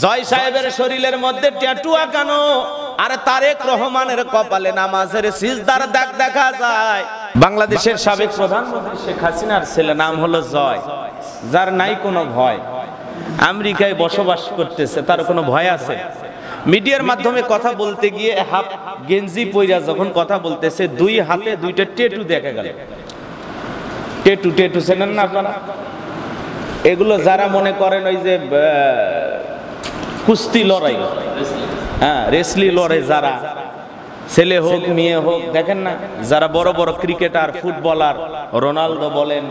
জয় সাহেবের শরীরের মধ্যে ট্যাটু আঁকানো, আর তারেক রহমানের কপালে নামাজের সিজদার দাগ দেখা যায়। বাংলাদেশের সাবেক প্রধানমন্ত্রী শেখ হাসিনার ছেলে নাম হলো জয়, যার নাই কোনো ভয়, আমেরিকায় বসবাস করতেছে, তার কোনো ভয় আছে? মিডিয়ার মাধ্যমে কথা বলতে গিয়ে হাফ গেঞ্জি পইরা যখন কথা বলতেছে, দুই হাতে দুইটা ট্যাটু দেখা গেল। ট্যাটু ট্যাটু চেনেন না আপনারা? এগুলো যারা মনে করেন ওই যে কুস্তি লড়াই, হ্যাঁ রেসলি লড়াই, যারা ছেলে হোক মেয়ে হোক, দেখেন না যারা বড় বড় ক্রিকেটার ফুটবলার, রোনালদো বলেন,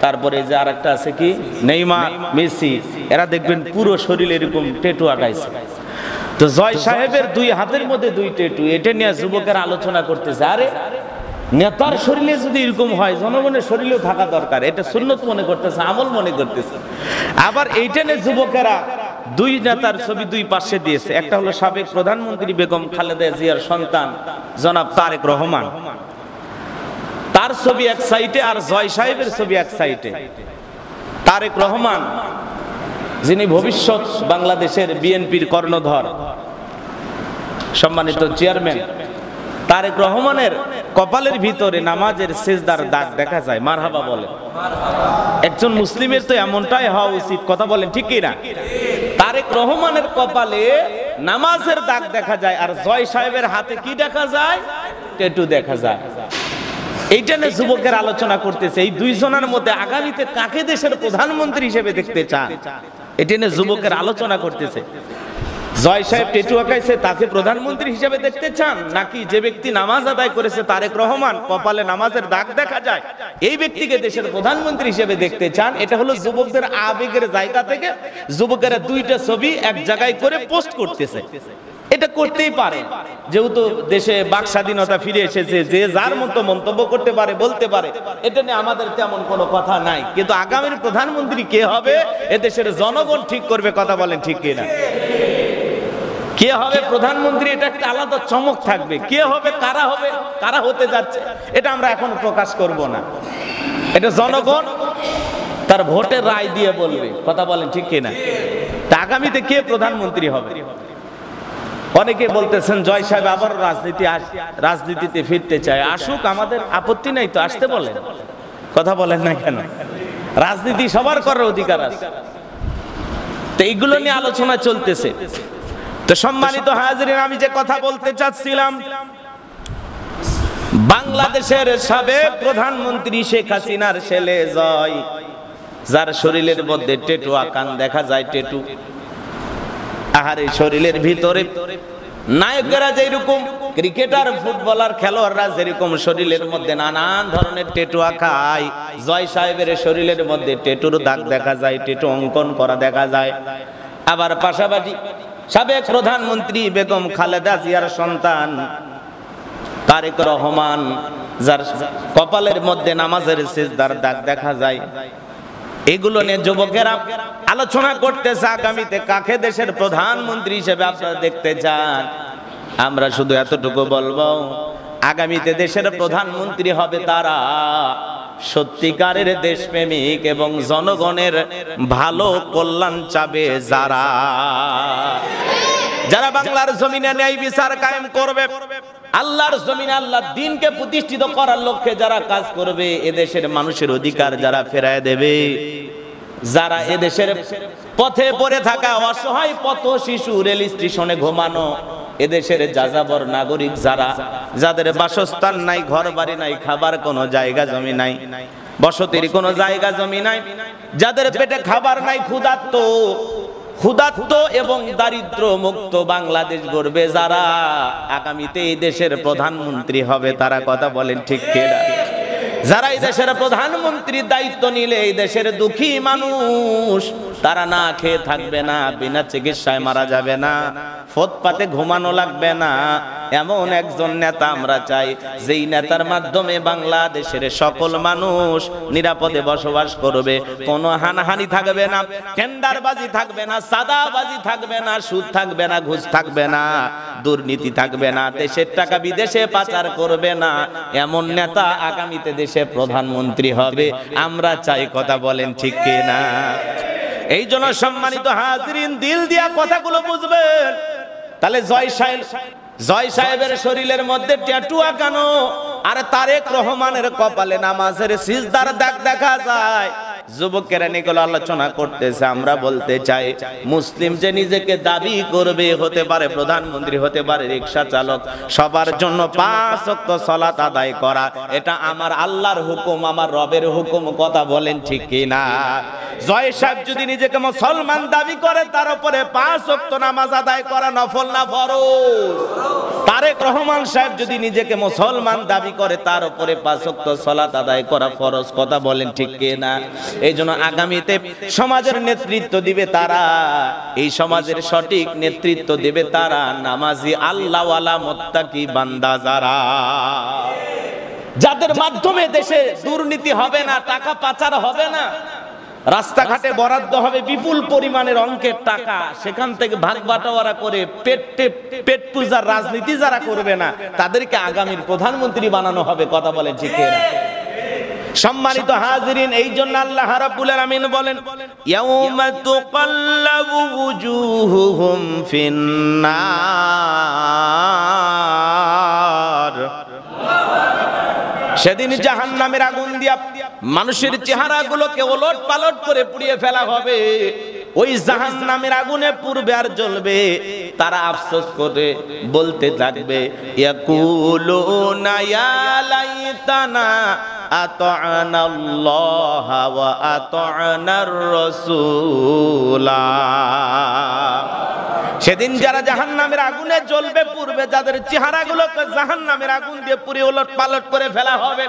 তারপরে যে আরেকটা আছে কি নেইমার, মেসি, এরা দেখবেন পুরো শরীরে এরকম ট্যাটু আঁকাইছে। তো জয় সাহেবের দুই হাতের মধ্যে দুই ট্যাটু, এটা নিয়ে যুবকেরা আলোচনা করতেছে, আরে নেতার শরীরে যদি এরকম হয়, জনগণের শরীরেও থাকা দরকার, এটা সুন্নত মনে করতেছে, আমল মনে করতেছে। আবার এইটা নিয়ে যুবকেরা দুই নেতার ছবি দুই পাশে দিয়েছে, একটা হলো সাবেক প্রধানমন্ত্রী বেগম খালেদা জিয়ার সন্তান জনাব তারেক রহমান, তার ছবি এক সাইডে, আর জয় সাহেবের ছবি এক সাইডে। তারেক রহমান যিনি ভবিষ্যৎ বাংলাদেশের বিএনপির কর্ণধর, সম্মানিত চেয়ারম্যান, তারেক রহমানের কপালের ভিতরে নামাজের সিজদার দাগ দেখা যায়। মারহাবা বলেন। একজন মুসলিমের তো এমনটাই হওয়া উচিত, কথা বলেন ঠিক কি না? তারেক রহমানের কপালে নামাজের দাগ দেখা যায়, আর জয় সাহেবের হাতে কি দেখা যায়? ট্যাটু দেখা যায়। এইটা নিয়ে যুবকের আলোচনা করতেছে, এই দুইজনের মধ্যে আগামীতে কাকে দেশের প্রধানমন্ত্রী হিসেবে দেখতে চান, এটা নিয়ে যুবকের আলোচনা করতেছে। জয় সাহেব ট্যাটু আঁকাইছে, তাকে প্রধানমন্ত্রী হিসেবে দেখতে চান, নাকি যে ব্যক্তি নামাজ আদায় করেছে তারেক রহমান, কপালে নামাজের দাগ দেখা যায়, এই ব্যক্তিকে দেশের প্রধানমন্ত্রী হিসেবে দেখতে চান? এটা হলো যুবকদের আবেগের জায়গা থেকে যুবকেরা দুইটা ছবি এক জায়গায় করে পোস্ট করতেছে। এটা করতেই পারে, যেহেতু দেশে বাক স্বাধীনতা ফিরে এসেছে, যে যার মতো মন্তব্য করতে পারে, বলতে পারে, এটা নিয়ে আমাদের তেমন কোনো কথা নাই। কিন্তু আগামীর প্রধানমন্ত্রী কে হবে এদেশের জনগণ ঠিক করবে, কথা বলেন ঠিক কিনা? কে হবে প্রধানমন্ত্রী, এটা একটা আলাদা চমক থাকবে। কে হবে, কারা হবে, কারা হতে যাচ্ছে, এটা আমরা এখন প্রকাশ করব না, এটা জনগণ তার ভোটের রায় দিয়ে বলবে, কথা বলেন ঠিক কিনা? তা আগামীতে কে প্রধানমন্ত্রী হবে? অনেকে বলতেছেন জয় সাহেব আবার রাজনীতিতে ফিরতে চায়, আসুক, আমাদের আপত্তি নাই তো, আসতে বলেন, কথা বলেন না কেন? রাজনীতি সবার করার অধিকার আছে। তো এইগুলো নিয়ে আলোচনা চলতেছে। তো সম্মানিত হাজিরিন, আমি যে কথা বলতে চাচ্ছিলাম, বাংলাদেশের সাবেক প্রধানমন্ত্রী শেখ হাসিনার ছেলে জয়, যার শরীরের মধ্যে ট্যাটু আঁকান দেখা যায়, ট্যাটু, আহারে শরীরের ভিতরে নায়কেরা যেরকম, ক্রিকেটার ফুটবলার খেলোয়াড়রা যেরকম শরীরের মধ্যে নানান ধরনের ট্যাটু আঁকায়, জয় সাহেবের শরীরের মধ্যে ট্যাটুর দাগ দেখা যায়, ট্যাটু অঙ্কন করা দেখা যায়। আবার পাশাপাশি সাবেক প্রধানমন্ত্রী বেগম খালেদা জিয়ার সন্তান তারেক রহমান, যার কপালের মধ্যে নামাজের সিজদার দাগ দেখা যায়। এগুলো নিয়ে যুবকেরা আলোচনা করতেছে, আগামীতে কাকে দেশের প্রধানমন্ত্রী হিসেবে আপনারা দেখতে চান? আমরা শুধু এতটুকু বলবো, আগামীতে দেশের প্রধানমন্ত্রী হবে তারা সত্যিকারের দেশপ্রেমিক এবং জনগণের ভালো কল্যাণ চাবে, যারা যারা বাংলার জমিনে ন্যায় বিচার কায়েম করবে, আল্লাহর জমিনে আল্লাহর দ্বীনকে প্রতিষ্ঠিত করার লক্ষ্যে যারা কাজ করবে, এদেশের মানুষের অধিকার যারা ফেরায় দেবে, যারা এদেশের পথে পড়ে থাকা অসহায় পথ শিশু, রেল স্টেশনে ঘুমানো এদেশের যাযাবর নাগরিক, যারা যাদের বাসস্থান নাই, ঘর বাড়ি নাই, খাবার কোনো জায়গা জমি নাই, বসতির কোনো জায়গা জমি নাই, যাদের পেটে খাবার নাই, ক্ষুধার্ত এবং দারিদ্র মুক্ত বাংলাদেশ গড়বে যারা, আগামীতে এই দেশের প্রধানমন্ত্রী হবে তারা, কথা বলেন ঠিক কিনা? যারা এই দেশের প্রধানমন্ত্রীর দায়িত্ব নিলে এই দেশের দুঃখী মানুষ তারা না খেয়ে থাকবে না, বিনা চিকিৎসায় মারা যাবে না, ফুটপাতে ঘুমানো লাগবে না, এমন একজন নেতা আমরা চাই, যেই নেতার মাধ্যমে বাংলাদেশের সকল মানুষ নিরাপদে বসবাস করবে, কোনো হানাহানি থাকবে না, টেন্ডারবাজি থাকবে না, সাদাবাজি থাকবে না, সুদ থাকবে না, ঘুষ থাকবে না, দুর্নীতি থাকবে না, দেশের টাকা বিদেশে পাচার করবে না, এমন নেতা আগামীতে দেশের প্রধানমন্ত্রী হবে আমরা চাই, কথা বলেন ঠিক কিনা? এই জন্য সম্মানিত হাজিরিন, দিল দিয়া কথাগুলো বুঝবেন। তাহলে জয় সাহেবের শরীরের মধ্যে ট্যাটু আঁকানো, আর তারেক রহমানের কপালে নামাজের সিজদার দাগ দেখা যায়। যুবকেরা নিগুলো আলোচনা করতেছে। আমরা বলতে চাই, মুসলিম যে নিজেকে দাবি করবে, হতে পারে প্রধানমন্ত্রী, হতে পারে রিকশা চালক, সবার জন্য 5 ওয়াক্ত সালাত আদায় করা, এটা আমার আল্লাহর হুকুম, আমার রবের হুকুম। কথা বলেন ঠিক কি না? জয় সাহেব যদি নিজেকে মুসলমান দাবি করে, তার উপরে 5 ওয়াক্ত নামাজ আদায় করা নফল না ফরজ? তারেক রহমান সাহেব যদি নিজেকে মুসলমান দাবি করে, তার উপরে 5 ওয়াক্ত সালাত আদায় করা ফরজ। কথা বলেন ঠিক কি না? এই জন্য আগামীতে সমাজের নেতৃত্ব দিবে তারা, এই সমাজের সঠিক নেতৃত্ব দিবে তারা নামাজি আল্লাহওয়ালা মুত্তাকি বান্দা যারা, যাদের মাধ্যমে দেশে দুর্নীতি হবে না, টাকা পাচার হবে না, রাস্তাঘাটে বরাদ্দ হবে বিপুল পরিমাণের অঙ্কের টাকা, সেখান থেকে ভাগ বাটোয়ারা করে পেট পূজার রাজনীতি যারা করবে না, তাদেরকে আগামীর প্রধানমন্ত্রী বানানো হবে। কথা বলেন ঠিক না? সম্মানিত হাজিরিন, এই জন্য আল্লাহ রাব্বুল আলামিন বলেন, ইয়াউমা তুকাল্লাবু ওয়ুজুহুহুম ফিন্নার, সেদিন জাহান্নামের আগুন দিয়া মানুষের চেহারাগুলোকে ওলট পালট করে পুড়িয়ে ফেলা হবে। ওই জাহান্নামের আগুনে পুড়বে আর জ্বলবে। তারা আফসোস করে বলতে থাকবে, ইয়াকুলুনা ইয়া লাইতানা আতা'না আল্লাহ ওয়া আতা'নার রাসূলা। সেদিন যারা জাহান্নামের আগুনে জ্বলবে পুড়বে, যাদের চেহারাগুলোকে জাহান্নামের আগুন দিয়ে পুড়িয়ে ওলট পালট করে ফেলা হবে,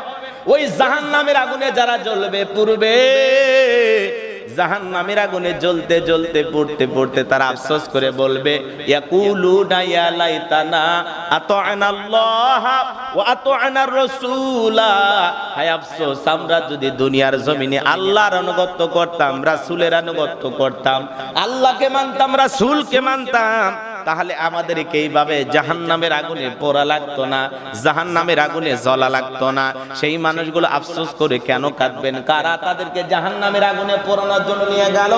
ওই জাহান্নামের আগুনে যারা জ্বলবে পুড়বে, জাহান্নামের আগুনে জ্বলতে জ্বলতে পুড়তে পুড়তে তারা আফসোস করে বলবে, ইয়াকুলুনা ইয়া লাইতানা আতা'না আল্লাহ ওয়া আতা'নার রাসূলা। হায় আফসোস, আমরা যদি দুনিয়ার জমিনে আল্লাহর আনুগত্য করতাম, রাসূলের আনুগত্য করতাম, আল্লাহকে মানতাম, রাসূলকে মানতাম, তাহলে আমাদেরকে এইভাবে জাহান্নামের আগুনে পোড়া লাগতো না, জাহান্নামের আগুনে জ্বলা লাগতো না। সেই মানুষগুলো আফসোস করে কেন কাঁদবেন? কারা তাদেরকে জাহান্নামের আগুনে পোড়ানোর জন্য নিয়ে গেল?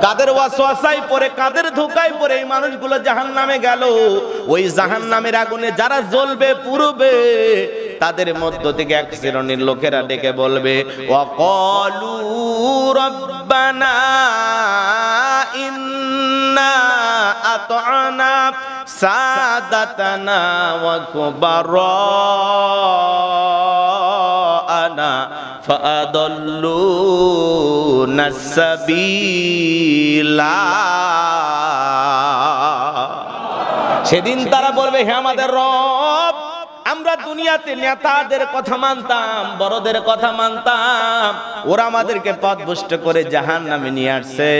কাদের ওয়াসওয়াসায় পড়ে, কাদের ধোঁকায় পড়ে এই মানুষগুলো জাহান্নামে গেল? ওই জাহান্নামের আগুনে যারা জ্বলবে পুড়বে, তাদের মধ্য থেকে এক শ্রেণীর লোকেরা ডেকে বলবে, ওয়াকালু রাব্বানা ইন্না আতা'না সাদাতানা ওয়া কুবারা'না ফাআদাল্লুনা সাবিলা। সেদিন তারা বলবে, হে আমাদের রব, আমরা দুনিয়াতে নেতাদের কথা মানতাম, বড়দের কথা মানতাম, ওরা আমাদেরকে পথভ্রষ্ট করে জাহান্নামে নিয়ে আসছে।